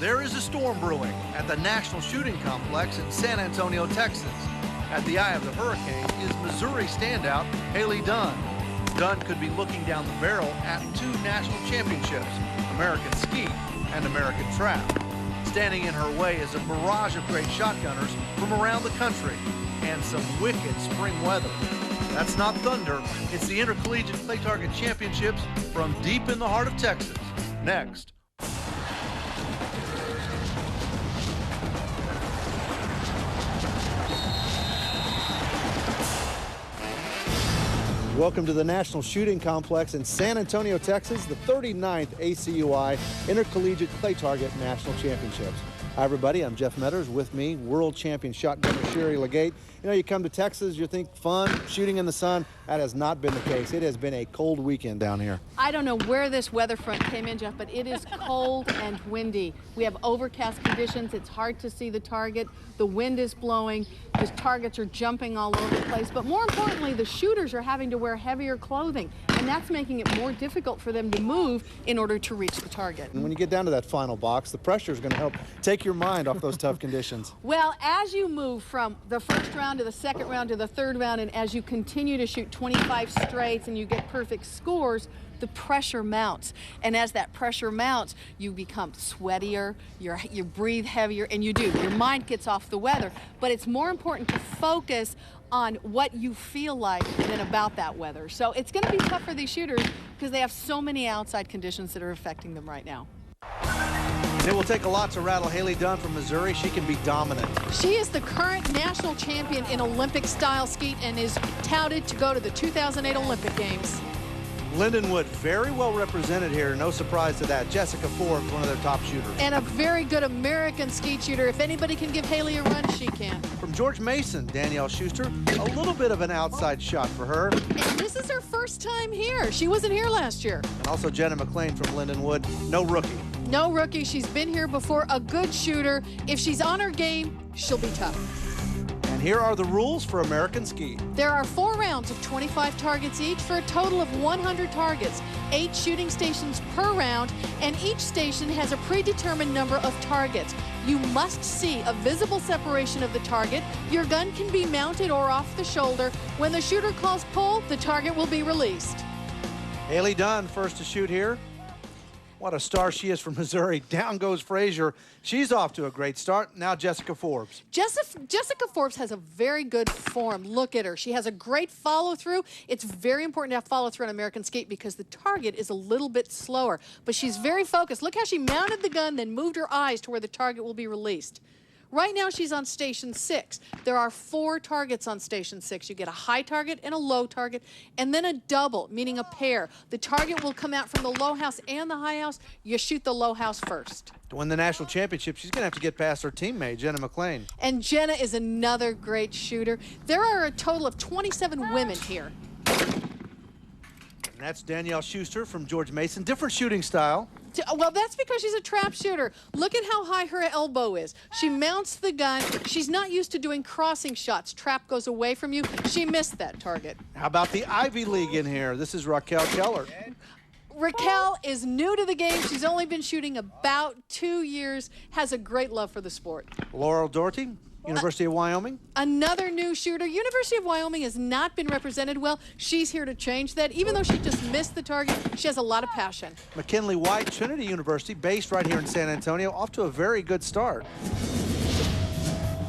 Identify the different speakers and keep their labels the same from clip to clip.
Speaker 1: There is a storm brewing at the National Shooting Complex in San Antonio, Texas. At the eye of the hurricane is Missouri standout Haley Dunn. Dunn could be looking down the barrel at 2 national championships, American Ski and American Trap. Standing in her way is a barrage of great shotgunners from around the country and some wicked spring weather. That's not thunder, it's the Intercollegiate Clay Target Championships from deep in the heart of Texas. Next. Welcome to the National Shooting Complex in San Antonio, Texas, the 39th ACUI Intercollegiate Clay Target National Championships. Hi, everybody. I'm Jeff Metters. With me, world champion shotgunner Sherry Legate. You know, you come to Texas, you think fun, shooting in the sun. That has not been the case. It has been a cold weekend down here.
Speaker 2: I don't know where this weather front came in, Jeff, but it is cold and windy. We have overcast conditions. It's hard to see the target. The wind is blowing. The targets are jumping all over the place. But more importantly, the shooters are having to wear heavier clothing, and that's making it more difficult for them to move in order to reach the target.
Speaker 1: And when you get down to that final box, the pressure is going to help take your mind off those tough conditions.
Speaker 2: Well, as you move from the first round to the second round to the third round, and as you continue to shoot 25 straights and you get perfect scores, the pressure mounts. And as that pressure mounts, you become sweatier, you breathe heavier, and you do. Your mind gets off the weather. But it's more important to focus on what you feel like than about that weather. So it's going to be tough for these shooters because they have so many outside conditions that are affecting them right now.
Speaker 1: It will take a lot to rattle Haley Dunn from Missouri. She can be dominant.
Speaker 2: She is the current national champion in Olympic-style skeet and is touted to go to the 2008 Olympic Games.
Speaker 1: Lindenwood very well represented here. No surprise to that. Jessica Forbes, one of their top shooters.
Speaker 2: And a very good American skeet shooter. If anybody can give Haley a run, she can.
Speaker 1: From George Mason, Danielle Schuster, a little bit of an outside shot for her.
Speaker 2: And this is her first time here. She wasn't here last year.
Speaker 1: And also Jenna McLean from Lindenwood, no rookie.
Speaker 2: No rookie. She's been here before. A good shooter. If she's on her game, she'll be tough.
Speaker 1: And here are the rules for American Ski.
Speaker 2: There are 4 rounds of 25 targets each for a total of 100 targets, 8 shooting stations per round, and each station has a predetermined number of targets. You must see a visible separation of the target. Your gun can be mounted or off the shoulder. When the shooter calls pull, the target will be released.
Speaker 1: Haley Dunn, first to shoot here. What a star she is from Missouri. Down goes Frazier. She's off to a great start. Now Jessica Forbes.
Speaker 2: Jessica Forbes has a very good form. Look at her. She has a great follow-through. It's very important to have follow-through on American skate because the target is a little bit slower. But she's very focused. Look how she mounted the gun, then moved her eyes to where the target will be released. Right now, she's on station 6. There are 4 targets on station 6. You get a high target and a low target, and then a double, meaning a pair. The target will come out from the low house and the high house. You shoot the low house first.
Speaker 1: To win the national championship, she's going to have to get past her teammate, Jenna McLean.
Speaker 2: And Jenna is another great shooter. There are a total of 27 women here.
Speaker 1: And that's Danielle Schuster from George Mason. Different shooting style.
Speaker 2: Well, that's because she's a trap shooter. Look at how high her elbow is. She mounts the gun. She's not used to doing crossing shots. Trap goes away from you. She missed that target.
Speaker 1: How about the Ivy League in here? This is Raquel Keller.
Speaker 2: Raquel is new to the game. She's only been shooting about 2 years, has a great love for the sport.
Speaker 1: Laurel Doherty, University of Wyoming.
Speaker 2: Another new shooter. University of Wyoming has not been represented well. She's here to change that. Even though she just missed the target, she has a lot of passion.
Speaker 1: McKinley White, Trinity University, based right here in San Antonio, off to a very good start.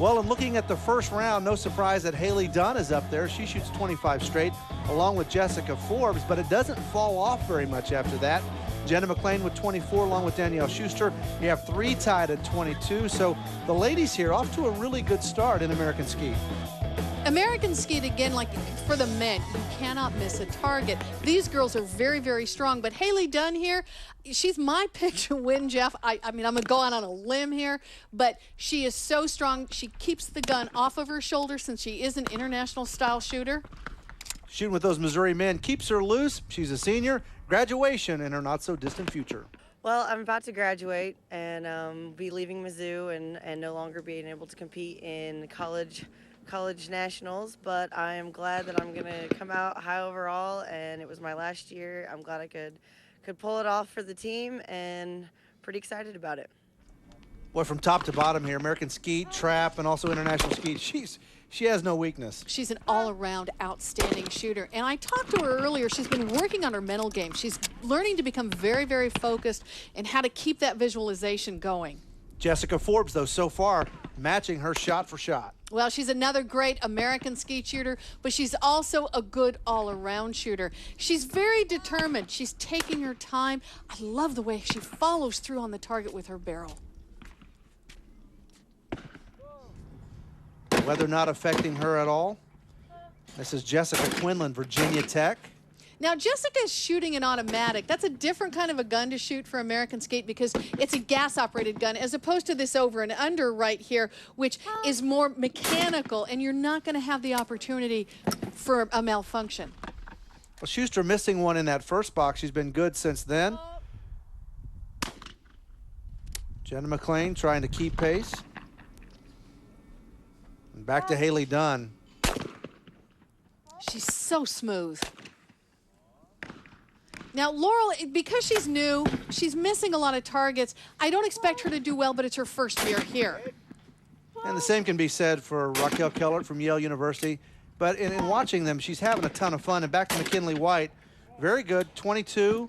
Speaker 1: Well, and looking at the first round, no surprise that Haley Dunn is up there. She shoots 25 straight, along with Jessica Forbes, but it doesn't fall off very much after that. Jenna McLean with 24, along with Danielle Schuster. You have 3 tied at 22, so the ladies here off to a really good start in American Ski.
Speaker 2: American skeet, again, like for the men, you cannot miss a target. These girls are very, very strong, but Haley Dunn here, she's my pick to win, Jeff. I mean, I'm going to go out on a limb here, but she is so strong. She keeps the gun off of her shoulder since she is an international-style shooter.
Speaker 1: Shooting with those Missouri men keeps her loose. She's a senior. Graduation in her not-so-distant future.
Speaker 3: Well, I'm about to graduate and be leaving Mizzou and no longer being able to compete in college nationals, but I am glad that I'm going to come out high overall, and it was my last year. I'm glad I could pull it off for the team, and pretty excited about it.
Speaker 1: Boy, from top to bottom here, American skeet, trap, and also international skeet, she has no weakness.
Speaker 2: She's an all-around outstanding shooter. And I talked to her earlier. She's been working on her mental game. She's learning to become very, very focused and how to keep that visualization going.
Speaker 1: Jessica Forbes, though, so far, matching her shot for shot.
Speaker 2: Well, she's another great American skeet shooter, but she's also a good all-around shooter. She's very determined. She's taking her time. I love the way she follows through on the target with her barrel.
Speaker 1: Weather not affecting her at all. This is Jessica Quinlan, Virginia Tech.
Speaker 2: Now, Jessica's shooting an automatic. That's a different kind of a gun to shoot for American skate because it's a gas-operated gun as opposed to this over and under right here, which is more mechanical, and you're not going to have the opportunity for a malfunction.
Speaker 1: Well, Schuster missing one in that first box. She's been good since then. Jenna McLean trying to keep pace. And back to Haley Dunn.
Speaker 2: She's so smooth. Now, Laurel, because she's new, she's missing a lot of targets. I don't expect her to do well, but it's her first year here.
Speaker 1: And the same can be said for Raquel Kellert from Yale University. But in watching them, she's having a ton of fun. And back to McKinley White. Very good, 22.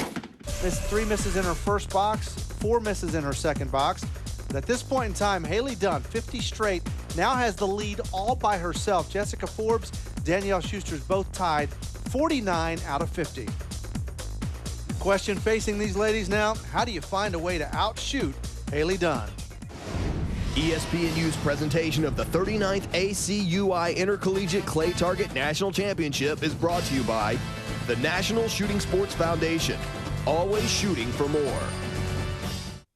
Speaker 1: Missed 3 misses in her first box, 4 misses in her second box. But at this point in time, Haley Dunn, 50 straight, now has the lead all by herself. Jessica Forbes, Danielle Schuster's both tied, 49 out of 50. Question facing these ladies now, how do you find a way to outshoot Haley Dunn?
Speaker 4: ESPNU's presentation of the 39th ACUI Intercollegiate Clay Target National Championship is brought to you by the National Shooting Sports Foundation, always shooting for more.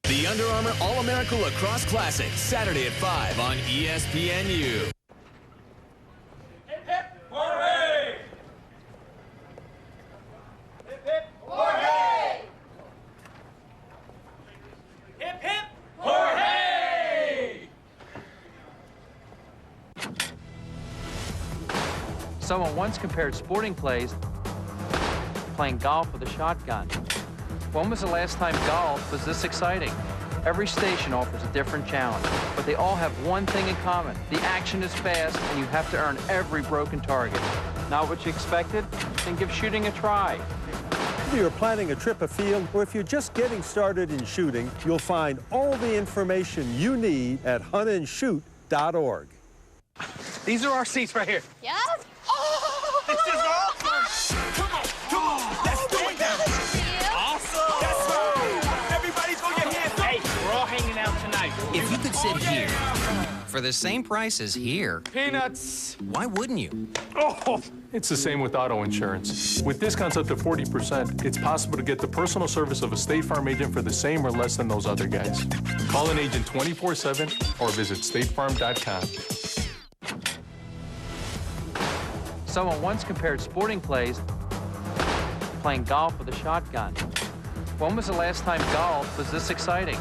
Speaker 5: The Under Armour All-America Lacrosse Classic, Saturday at 5 on ESPNU.
Speaker 6: Hip, hip, hooray! Hip, hip, hooray! Hip, hip, hooray!
Speaker 7: Someone once compared sporting plays to playing golf with a shotgun. When was the last time golf was this exciting? Every station offers a different challenge, but they all have one thing in common. The action is fast, and you have to earn every broken target. Not what you expected? Then give shooting a try.
Speaker 8: Whether you're planning a trip afield or if you're just getting started in shooting, you'll find all the information you need at huntandshoot.org.
Speaker 6: These are our seats right here.
Speaker 9: Yes?
Speaker 6: Oh! This is awesome! Come on, let's do it now! Awesome! That's right! Everybody throw your hands up! Hey, we're all hanging out tonight.
Speaker 5: If you could sit here for the same price as here,
Speaker 6: Peanuts!
Speaker 5: why wouldn't you?
Speaker 6: Oh!
Speaker 10: It's the same with auto insurance. With discounts up to 40%, it's possible to get the personal service of a State Farm agent for the same or less than those other guys. Call an agent 24/7 or visit statefarm.com.
Speaker 7: Someone once compared sporting plays to playing golf with a shotgun. When was the last time golf was this exciting?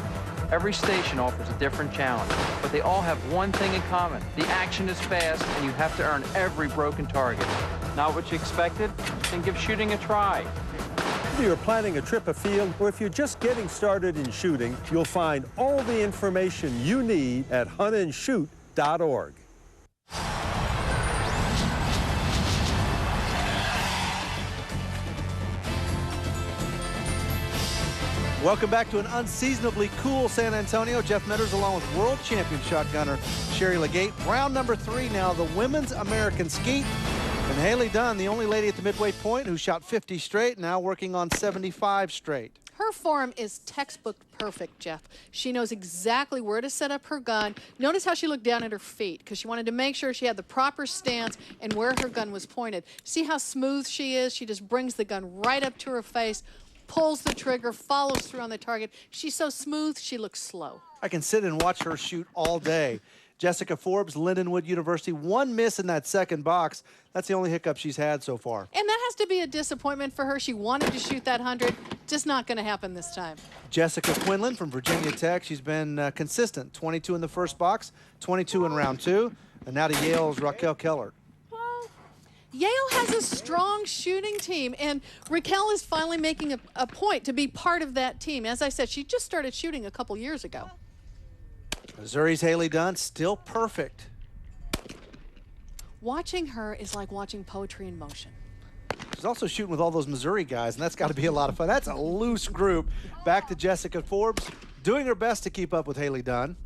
Speaker 7: Every station offers a different challenge, but they all have one thing in common. The action is fast, and you have to earn every broken target. Not what you expected? Then give shooting a try.
Speaker 8: Whether you're planning a trip afield or if you're just getting started in shooting, you'll find all the information you need at huntandshoot.org.
Speaker 1: Welcome back to an unseasonably cool San Antonio. Jeff Metters along with world champion shotgunner Sherry Legate. Round number 3 now, the women's American skeet. And Haley Dunn, the only lady at the midway point who shot 50 straight, now working on 75 straight.
Speaker 2: Her form is textbook perfect, Jeff. She knows exactly where to set up her gun. Notice how she looked down at her feet because she wanted to make sure she had the proper stance and where her gun was pointed. See how smooth she is? She just brings the gun right up to her face, pulls the trigger, follows through on the target. She's so smooth, she looks slow.
Speaker 1: I can sit and watch her shoot all day. Jessica Forbes, Lindenwood University, 1 miss in that second box. That's the only hiccup she's had so far.
Speaker 2: And that has to be a disappointment for her. She wanted to shoot that 100. Just not going to happen this time.
Speaker 1: Jessica Quinlan from Virginia Tech. She's been consistent. 22 in the first box, 22 in round 2. And now to Yale's Raquel Kellert.
Speaker 2: Yale has a strong shooting team, and Raquel is finally making a point to be part of that team. As I said, she just started shooting a couple years ago.
Speaker 1: Missouri's Haley Dunn still perfect.
Speaker 2: Watching her is like watching poetry in motion.
Speaker 1: She's also shooting with all those Missouri guys, and that's got to be a lot of fun. That's a loose group. Back to Jessica Forbes, doing her best to keep up with Haley Dunn.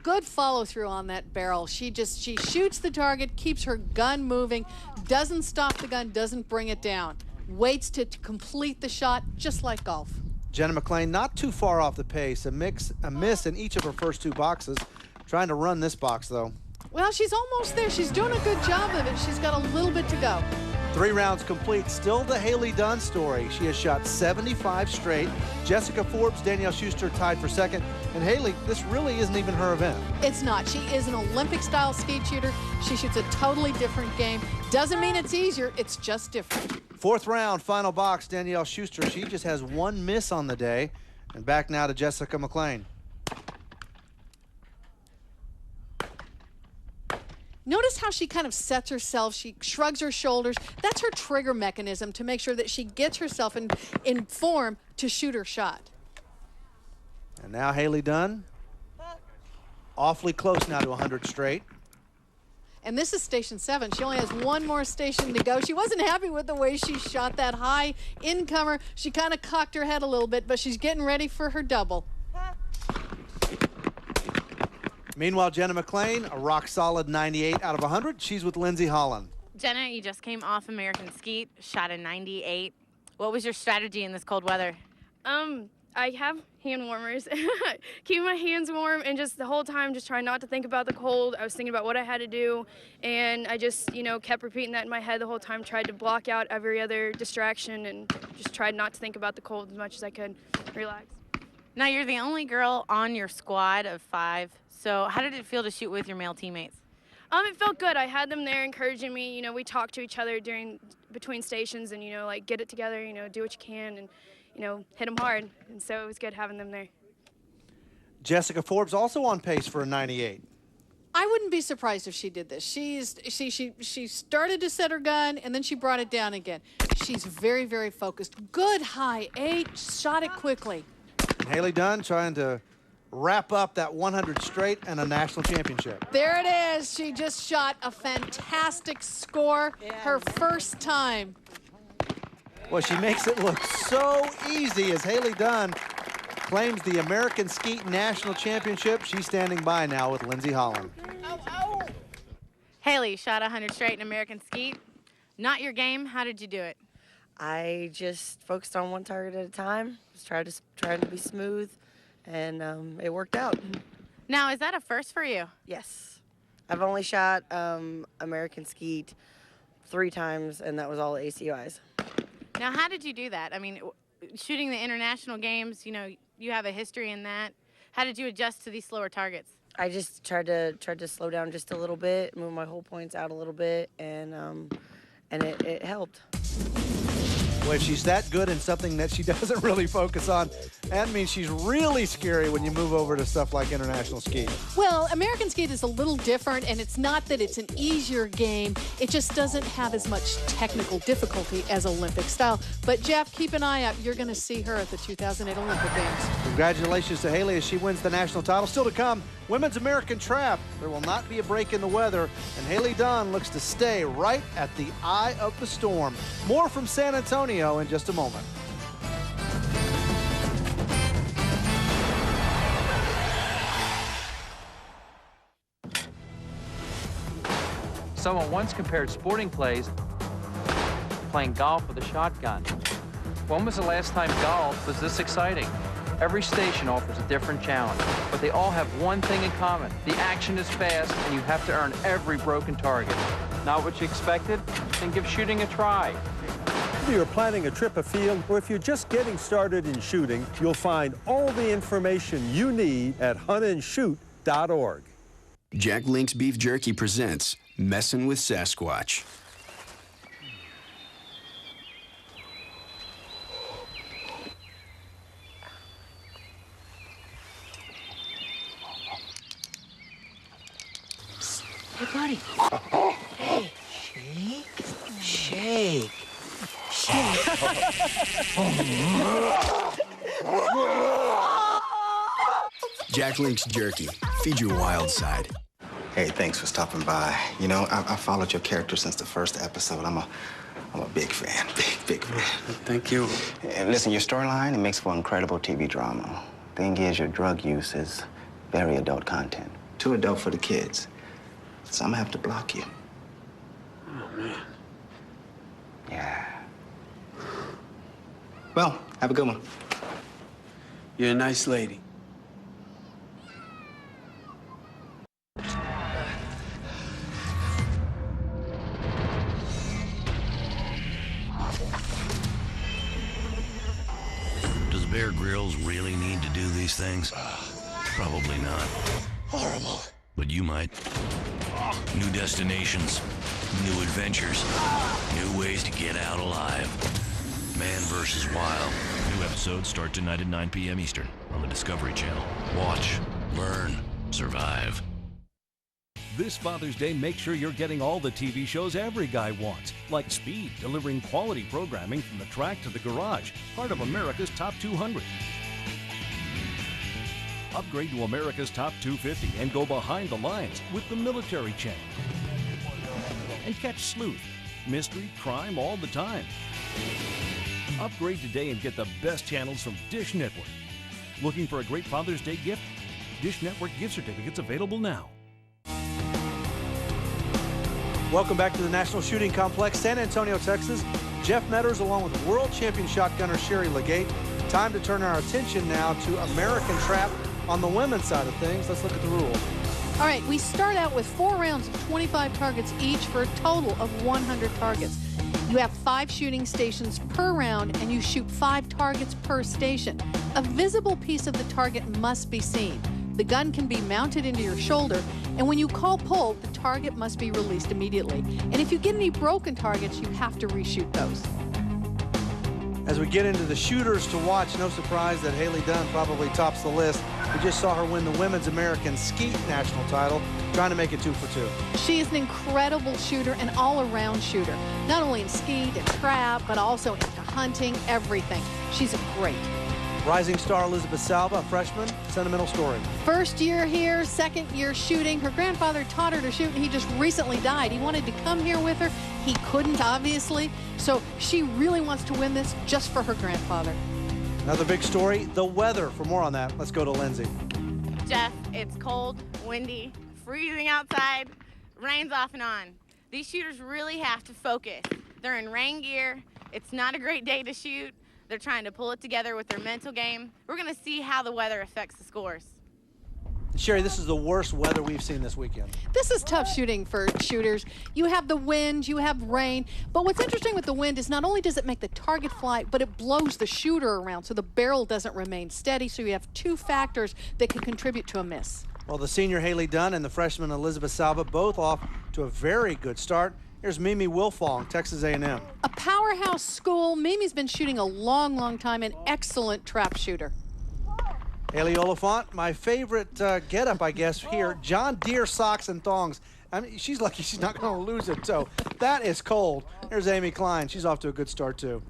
Speaker 2: Good follow through on that barrel. She shoots the target, keeps her gun moving, doesn't stop the gun, doesn't bring it down. Waits to complete the shot, just like golf.
Speaker 1: Jenna McLean not too far off the pace. A miss in each of her first 2 boxes. Trying to run this box, though.
Speaker 2: Well, she's almost there. She's doing a good job of it. She's got a little bit to go.
Speaker 1: 3 rounds complete. Still the Haley Dunn story. She has shot 75 straight. Jessica Forbes, Danielle Schuster tied for second. And Haley, this really isn't even her event.
Speaker 2: It's not. She is an Olympic-style skeet shooter. She shoots a totally different game. Doesn't mean it's easier. It's just different.
Speaker 1: 4th round, final box, Danielle Schuster. She just has 1 miss on the day. And back now to Jessica McLean.
Speaker 2: Notice how she kind of sets herself. She shrugs her shoulders. That's her trigger mechanism to make sure that she gets herself in form to shoot her shot.
Speaker 1: And now Haley Dunn, awfully close now to 100 straight.
Speaker 2: And this is station 7. She only has 1 more station to go. She wasn't happy with the way she shot that high incomer. She kind of cocked her head a little bit, but she's getting ready for her double.
Speaker 1: Meanwhile, Jenna McLean, a rock-solid 98 out of 100. She's with Lindsey Holland.
Speaker 9: Jenna, you just came off American Skeet, shot a 98. What was your strategy in this cold weather?
Speaker 11: I have hand warmers. Keep my hands warm and just the whole time just trying not to think about the cold. I was thinking about what I had to do, and I just, kept repeating that in my head the whole time, tried to block out every other distraction and just tried not to think about the cold as much as I could. Relax.
Speaker 9: Now, you're the only girl on your squad of 5. So how did it feel to shoot with your male teammates?
Speaker 11: It felt good. I had them there encouraging me. We talked to each other between stations and, like get it together, do what you can and, hit them hard. And so it was good having them there.
Speaker 1: Jessica Forbes also on pace for a 98.
Speaker 2: I wouldn't be surprised if she did this. She started to set her gun and then she brought it down again. She's very, very focused. Good high 8, shot it quickly.
Speaker 1: And Haley Dunn trying to wrap up that 100 straight and a national championship.
Speaker 2: There it is. She just shot a fantastic score, her first time.
Speaker 1: Well, she makes it look so easy as Haley Dunn claims the American Skeet National Championship. She's standing by now with Lindsey Holland.
Speaker 9: Haley shot 100 straight in American Skeet. Not your game. How did you do it?
Speaker 3: I just focused on 1 target at a time. Just tried to be smooth, and it worked out.
Speaker 9: Now, is that a first for you?
Speaker 3: Yes. I've only shot American Skeet 3 times, and that was all ACUIs.
Speaker 9: Now, how did you do that? I mean, shooting the international games, you have a history in that. How did you adjust to these slower targets?
Speaker 3: I just tried to slow down just a little bit, move my whole points out a little bit, and it helped.
Speaker 1: Well, if she's that good in something that she doesn't really focus on, that means she's really scary when you move over to stuff like international skeet.
Speaker 2: Well, American Skeet is a little different, and it's not that it's an easier game. It just doesn't have as much technical difficulty as Olympic style. But, Jeff, keep an eye out. You're going to see her at the 2008 Olympic Games.
Speaker 1: Congratulations to Haley as she wins the national title. Still to come, women's American trap. There will not be a break in the weather, and Haley Dunn looks to stay right at the eye of the storm. More from San Antonio in just a moment.
Speaker 7: Someone once compared sporting plays playing golf with a shotgun. When was the last time golf was this exciting? Every station offers a different challenge, but they all have one thing in common. The action is fast, and you have to earn every broken target. Not what you expected? Then give shooting a try.
Speaker 8: Whether you're planning a trip afield or if you're just getting started in shooting, you'll find all the information you need at huntandshoot.org.
Speaker 12: Jack Link's Beef Jerky presents Messin' with Sasquatch.
Speaker 6: Hey, buddy. Hey, shake.
Speaker 12: Jack Link's Jerky. Feed your wild side.
Speaker 13: Hey, thanks for stopping by. You know, I followed your character since the first episode. I'm a big fan, big fan.
Speaker 14: Thank you.
Speaker 13: And listen, your storyline, it makes for incredible TV drama. Thing is, your drug use is very adult content. Too adult for the kids. So I'm gonna have to block you.
Speaker 14: Oh, man.
Speaker 13: Yeah. Well, have a good one.
Speaker 14: You're a nice lady.
Speaker 15: Does Bear Grylls really need to do these things? Probably not.
Speaker 6: Horrible.
Speaker 15: But you might. New destinations, new adventures, new ways to get out alive. Man vs. Wild. New episodes start tonight at 9 p.m. Eastern on the Discovery Channel. Watch, learn, survive.
Speaker 16: This Father's Day, make sure you're getting all the TV shows every guy wants, like Speed, delivering quality programming from the track to the garage, part of America's Top 200. Upgrade to America's Top 250 and go behind the lines with the Military Channel. And catch Sleuth, mystery, crime all the time. Upgrade today and get the best channels from Dish Network. Looking for a great Father's Day gift? Dish Network gift certificates available now.
Speaker 1: Welcome back to the National Shooting Complex, San Antonio, Texas. Jeff Metters along with world champion shotgunner Sherry Legate. Time to turn our attention now to American Trap on the women's side of things. Let's look at the rules.
Speaker 2: All right, we start out with 4 rounds of 25 targets each for a total of 100 targets. You have 5 shooting stations per round, and you shoot 5 targets per station. A visible piece of the target must be seen. The gun can be mounted into your shoulder, and when you call pull, the target must be released immediately. And if you get any broken targets, you have to reshoot those.
Speaker 1: As we get into the shooters to watch, no surprise that Haley Dunn probably tops the list. We just saw her win the Women's American Skeet national title, trying to make it 2 for 2.
Speaker 2: She is an incredible shooter, an all-around shooter. Not only in skeet and trap, but also into hunting, everything. She's great.
Speaker 1: Rising star Elizabeth Salva, a freshman, sentimental story.
Speaker 2: First year here, second year shooting. Her grandfather taught her to shoot, and he just recently died. He wanted to come here with her. He couldn't, obviously. So she really wants to win this just for her grandfather.
Speaker 1: Another big story, the weather. For more on that, let's go to Lindsay.
Speaker 9: Jeff, it's cold, windy, freezing outside, rain's off and on. These shooters really have to focus. They're in rain gear. It's not a great day to shoot. They're trying to pull it together with their mental game. We're going to see how the weather affects the scores.
Speaker 1: Sherry, this is the worst weather we've seen this weekend.
Speaker 2: This is tough shooting for shooters. You have the wind, you have rain, but what's interesting with the wind is not only does it make the target fly, but it blows the shooter around so the barrel doesn't remain steady, so you have 2 factors that can contribute to a miss.
Speaker 1: Well, the senior Haley Dunn and the freshman Elizabeth Salva both off to a very good start. Here's Mimi Wilfong, Texas A&M.
Speaker 2: A powerhouse school. Mimi's been shooting a long, long time, an excellent trap shooter.
Speaker 1: Haley Oliphant, my favorite getup, I guess, here. John Deere socks and thongs. I mean, she's lucky she's not going to lose it, so that is cold. Here's Amy Klein. She's off to a good start, too.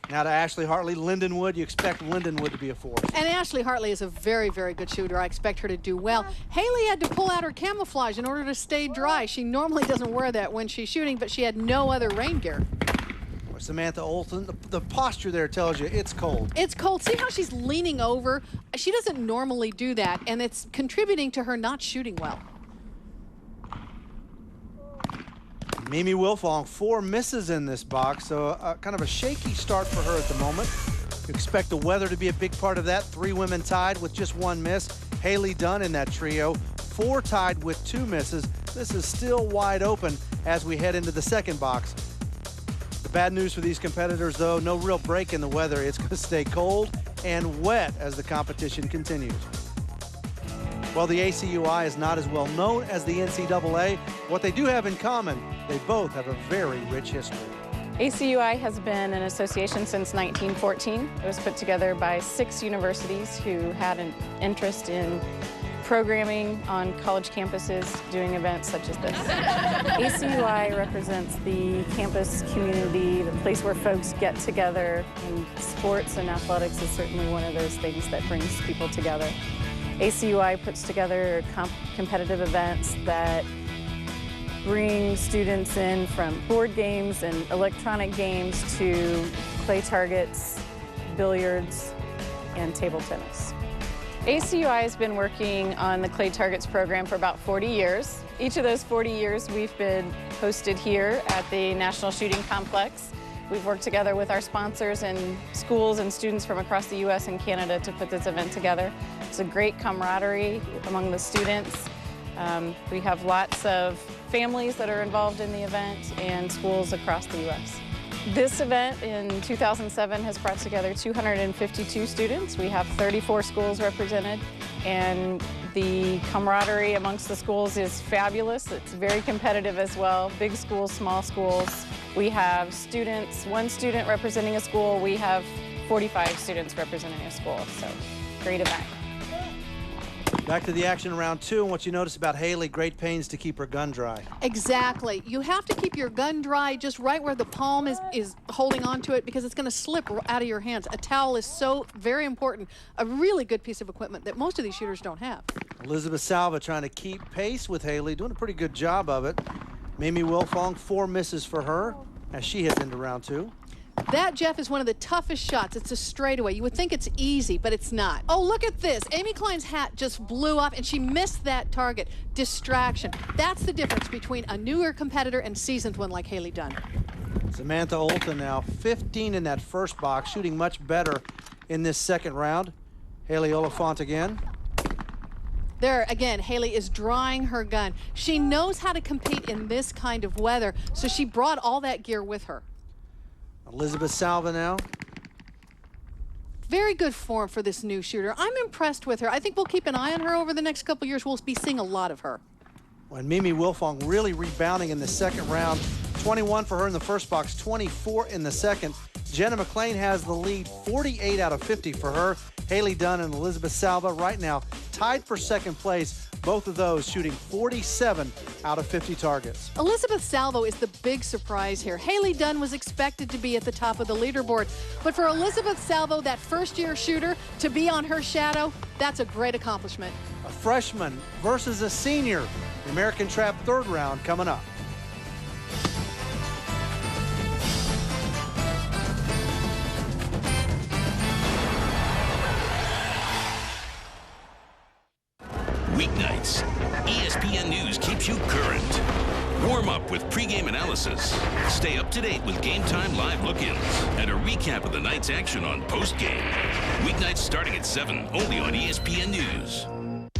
Speaker 1: Now to Ashley Hartley, Lindenwood. You expect Lindenwood to be a force.
Speaker 2: And Ashley Hartley is a very, very good shooter. I expect her to do well. Haley had to pull out her camouflage in order to stay dry. She normally doesn't wear that when she's shooting, but she had no other rain gear.
Speaker 1: Samantha Olsen, the posture there tells you it's cold.
Speaker 2: It's cold. See how she's leaning over? She doesn't normally do that, and it's contributing to her not shooting well.
Speaker 1: Mimi Wilfong, 4 misses in this box, so kind of a shaky start for her at the moment. You expect the weather to be a big part of that. 3 women tied with just 1 miss. Haley Dunn in that trio, 4 tied with 2 misses. This is still wide open as we head into the second box. The bad news for these competitors, though, no real break in the weather. It's going to stay cold and wet as the competition continues. While the ACUI is not as well known as the NCAA, what they do have in common, they both have a very rich history.
Speaker 17: ACUI has been an association since 1914. It was put together by 6 universities who had an interest in programming on college campuses, doing events such as this. ACUI represents the campus community, the place where folks get together, and sports and athletics is certainly one of those things that brings people together. ACUI puts together competitive events that bring students in from board games and electronic games to clay targets, billiards, and table tennis. ACUI has been working on the Clay Targets program for about 40 years. Each of those 40 years we've been hosted here at the National Shooting Complex. We've worked together with our sponsors and schools and students from across the U.S. and Canada to put this event together. It's a great camaraderie among the students. We have lots of families that are involved in the event and schools across the U.S. This event in 2007 has brought together 252 students. We have 34 schools represented, and the camaraderie amongst the schools is fabulous. It's very competitive as well, big schools, small schools. We have students, one student representing a school. We have 45 students representing a school, so great event.
Speaker 1: Back to the action in round two, and what you notice about Haley, great pains to keep her gun dry.
Speaker 2: Exactly. You have to keep your gun dry just right where the palm is holding onto it, because it's going to slip out of your hands. A towel is so very important, a really good piece of equipment that most of these shooters don't have.
Speaker 1: Elizabeth Salva trying to keep pace with Haley, doing a pretty good job of it. Mimi Wilfong, 4 misses for her as she heads into round two.
Speaker 2: That, Jeff, is one of the toughest shots. It's a straightaway. You would think it's easy, but it's not. Oh, look at this. Amy Klein's hat just blew off, and she missed that target. Distraction. That's the difference between a newer competitor and seasoned one like Haley Dunn.
Speaker 1: Samantha Olton now 15 in that first box, shooting much better in this second round. Haley Oliphant again.
Speaker 2: There, again, Haley is drying her gun. She knows how to compete in this kind of weather, so she brought all that gear with her.
Speaker 1: Elizabeth Salva now.
Speaker 2: Very good form for this new shooter. I'm impressed with her. I think we'll keep an eye on her over the next couple years. We'll be seeing a lot of her.
Speaker 1: When Mimi Wilfong really rebounding in the second round. 21 for her in the first box, 24 in the second. Jenna McLean has the lead, 48 out of 50 for her. Haley Dunn and Elizabeth Salva right now tied for second place. Both of those shooting 47 out of 50 targets.
Speaker 2: Elizabeth Salvo is the big surprise here. Haley Dunn was expected to be at the top of the leaderboard, but for Elizabeth Salvo, that first-year shooter, to be on her shadow, that's a great accomplishment.
Speaker 1: A freshman versus a senior. The American Trap third round coming up.
Speaker 15: Weeknights, ESPN News keeps you current. Warm up with pregame analysis. Stay up to date with Game Time live look-ins and a recap of the night's action on postgame. Weeknights starting at 7, only on ESPN News.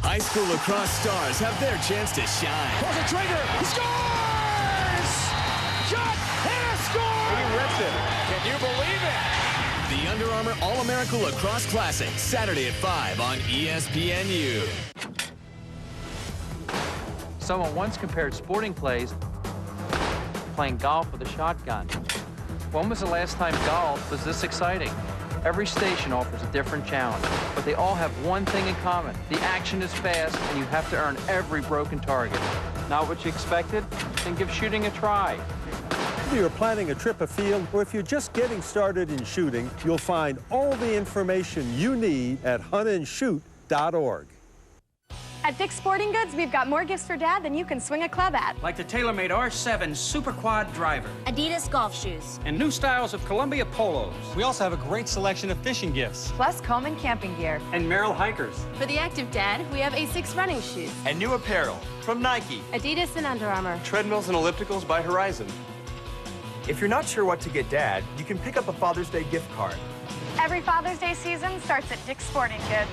Speaker 5: High school lacrosse stars have their chance to shine.
Speaker 6: Pulls the trigger. He scores! Shot and a score!
Speaker 5: He ripped it. Can you believe it? The Under Armour All-America Lacrosse Classic, Saturday at 5 on ESPNU.
Speaker 7: Someone once compared sporting plays playing golf with a shotgun. When was the last time golf was this exciting? Every station offers a different challenge, but they all have one thing in common. The action is fast, and you have to earn every broken target. Not what you expected? Then give shooting a try.
Speaker 8: If you're planning a trip afield, or if you're just getting started in shooting, you'll find all the information you need at huntandshoot.org.
Speaker 18: At Dick's Sporting Goods, we've got more gifts for Dad than you can swing a club at.
Speaker 19: Like the TaylorMade R7 Super Quad Driver.
Speaker 20: Adidas golf shoes.
Speaker 19: And new styles of Columbia Polos.
Speaker 21: We also have a great selection of fishing gifts.
Speaker 18: Plus Coleman camping gear.
Speaker 21: And Merrill hikers.
Speaker 20: For the active dad, we have Asics running shoes.
Speaker 22: And new apparel from Nike.
Speaker 20: Adidas and Under Armour.
Speaker 22: Treadmills and ellipticals by Horizon. If you're not sure what to get Dad, you can pick up a Father's Day gift card.
Speaker 18: Every Father's Day season starts at Dick's Sporting Goods.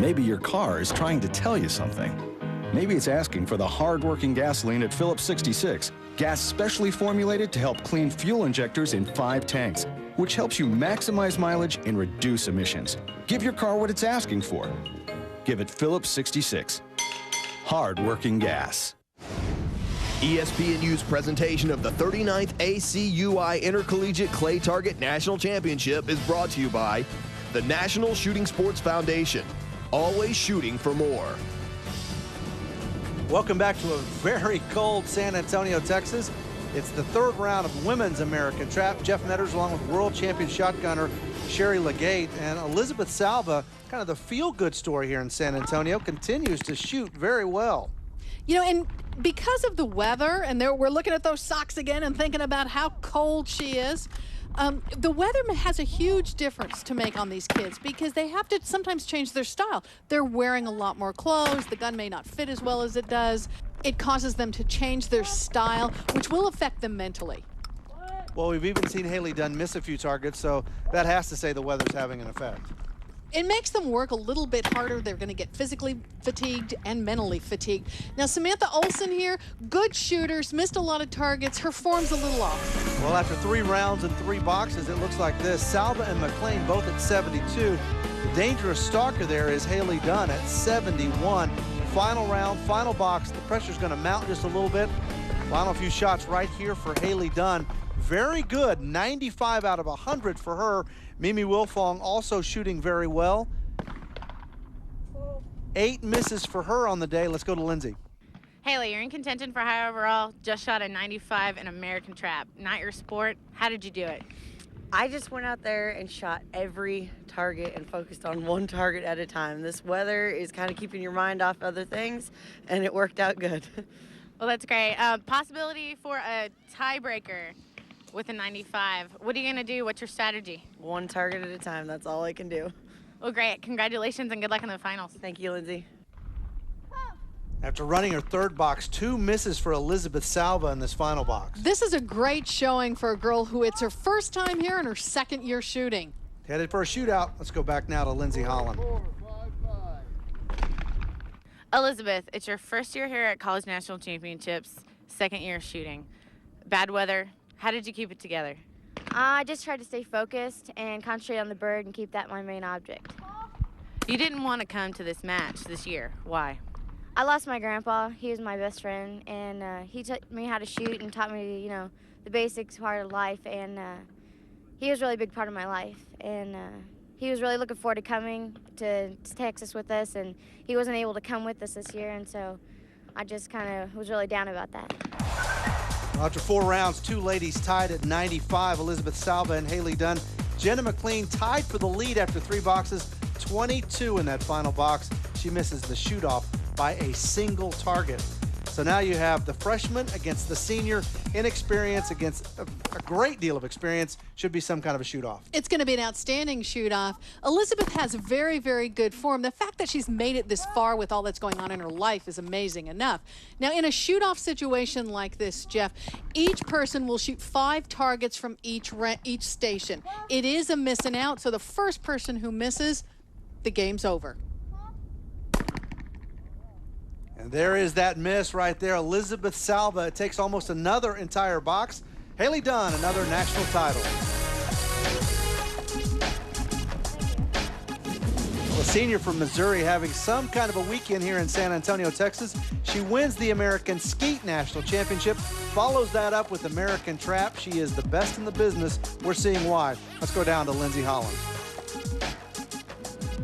Speaker 23: Maybe your car is trying to tell you something. Maybe it's asking for the hard-working gasoline at Phillips 66. Gas specially formulated to help clean fuel injectors in 5 tanks, which helps you maximize mileage and reduce emissions. Give your car what it's asking for. Give it Phillips 66. Hard-working gas.
Speaker 5: ESPNU's presentation of the 39th ACUI Intercollegiate Clay Target National Championship is brought to you by the National Shooting Sports Foundation, always shooting for more.
Speaker 1: Welcome back to a very cold San Antonio, Texas. It's the third round of women's American trap. Jeff Metters along with world champion shotgunner Sherry Legate, and Elizabeth Salva, kind of the feel-good story here in San Antonio, continues to shoot very well.
Speaker 2: You know, and because of the weather, and we're looking at those socks again and thinking about how cold she is, the weather has a huge difference to make on these kids because they have to sometimes change their style. They're wearing a lot more clothes. The gun may not fit as well as it does. It causes them to change their style, which will affect them mentally.
Speaker 1: Well, we've even seen Haley Dunn miss a few targets, so that has to say the weather's having an effect.
Speaker 2: It makes them work a little bit harder. They're going to get physically fatigued and mentally fatigued. Now, Samantha Olson here, good shooters, missed a lot of targets. Her form's a little off.
Speaker 1: Well, after 3 rounds and 3 boxes, it looks like this. Salva and McLean both at 72. The dangerous stalker there is Haley Dunn at 71. Final round, final box. The pressure's going to mount just a little bit. Final few shots right here for Haley Dunn. Very good, 95 out of 100 for her. Mimi Wilfong also shooting very well. 8 misses for her on the day. Let's go to Lindsay.
Speaker 9: Haley, you're in contention for high overall, just shot a 95 in American trap. Not your sport. How did you do it?
Speaker 3: I just went out there and shot every target and focused on one target at a time. This weather is kind of keeping your mind off other things, and it worked out good.
Speaker 9: Well, that's great. Possibility for a tiebreaker with a 95. What are you going to do? What's your strategy?
Speaker 3: One target at a time. That's all I can do.
Speaker 9: Well, great. Congratulations and good luck in the finals.
Speaker 3: Thank you, Lindsay.
Speaker 1: After running her 3rd box, 2 misses for Elizabeth Salva in this final box.
Speaker 2: This is a great showing for a girl who it's her first time here and her 2nd year shooting.
Speaker 1: Headed for a shootout. Let's go back now to Lindsay Holland.
Speaker 9: Elizabeth, it's your first year here at College National Championships, 2nd year shooting. Bad weather. How did you keep it together?
Speaker 4: I just tried to stay focused and concentrate on the bird and keep that my main object.
Speaker 9: You didn't want to come to this match this year. Why?
Speaker 4: I lost my grandpa. He was my best friend, and he taught me how to shoot and taught me, you know, the basics part of life, and he was a really big part of my life. And he was really looking forward to coming to Texas with us, and he wasn't able to come with us this year, and so I just kind of was really down about that.
Speaker 1: After 4 rounds, 2 ladies tied at 95, Elizabeth Salva and Haley Dunn. Jenna McLean tied for the lead after 3 boxes, 22 in that final box. She misses the shoot-off by a single target. So now you have the freshman against the senior, inexperience against a great deal of experience. Should be some kind of a shoot-off.
Speaker 2: It's going to be an outstanding shoot-off. Elizabeth has very, very good form. The fact that she's made it this far with all that's going on in her life is amazing enough. Now, in a shoot-off situation like this, Jeff, each person will shoot 5 targets from each station. It is a miss and out, so the first person who misses, the game's over.
Speaker 1: And there is that miss right there. Elizabeth Salva, it takes almost another entire box. Haley Dunn, another national title. Well, a senior from Missouri having some kind of a weekend here in San Antonio, Texas. She wins the American Skeet National Championship, follows that up with American Trap. She is the best in the business. We're seeing why. Let's go down to Lindsay Holland.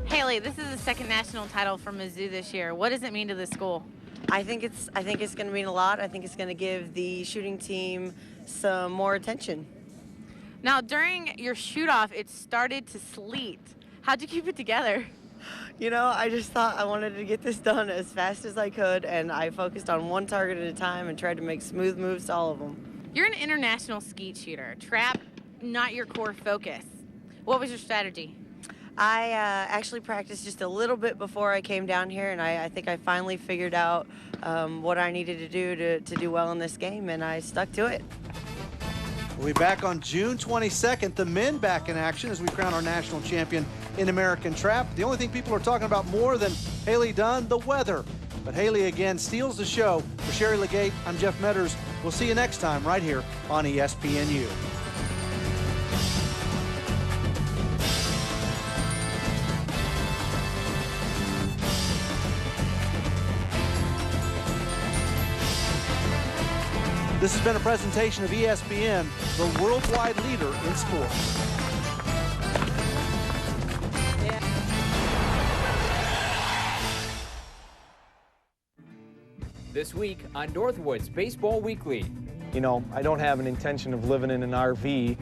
Speaker 9: Haley, this is the 2nd national title for Mizzou this year. What does it mean to the school?
Speaker 3: I think it's going to mean a lot. I think it's going to give the shooting team some more attention.
Speaker 9: Now, during your shoot-off, it started to sleet. How'd you keep it together?
Speaker 3: You know, I just thought I wanted to get this done as fast as I could, and I focused on one target at a time and tried to make smooth moves to all of them.
Speaker 9: You're an international skeet shooter. Trap, not your core focus. What was your strategy?
Speaker 3: I actually practiced just a little bit before I came down here, and I think I finally figured out what I needed to do to do well in this game, and I stuck to it.
Speaker 1: We'll be back on June 22nd. The men back in action as we crown our national champion in American Trap. The only thing people are talking about more than Haley Dunn, the weather. But Haley again steals the show. For Sherry Legate, I'm Jeff Metters. We'll see you next time right here on ESPNU. This has been a presentation of ESPN, the worldwide leader in sports.
Speaker 10: This week on Northwoods Baseball Weekly.
Speaker 11: You know, I don't have an intention of living in an RV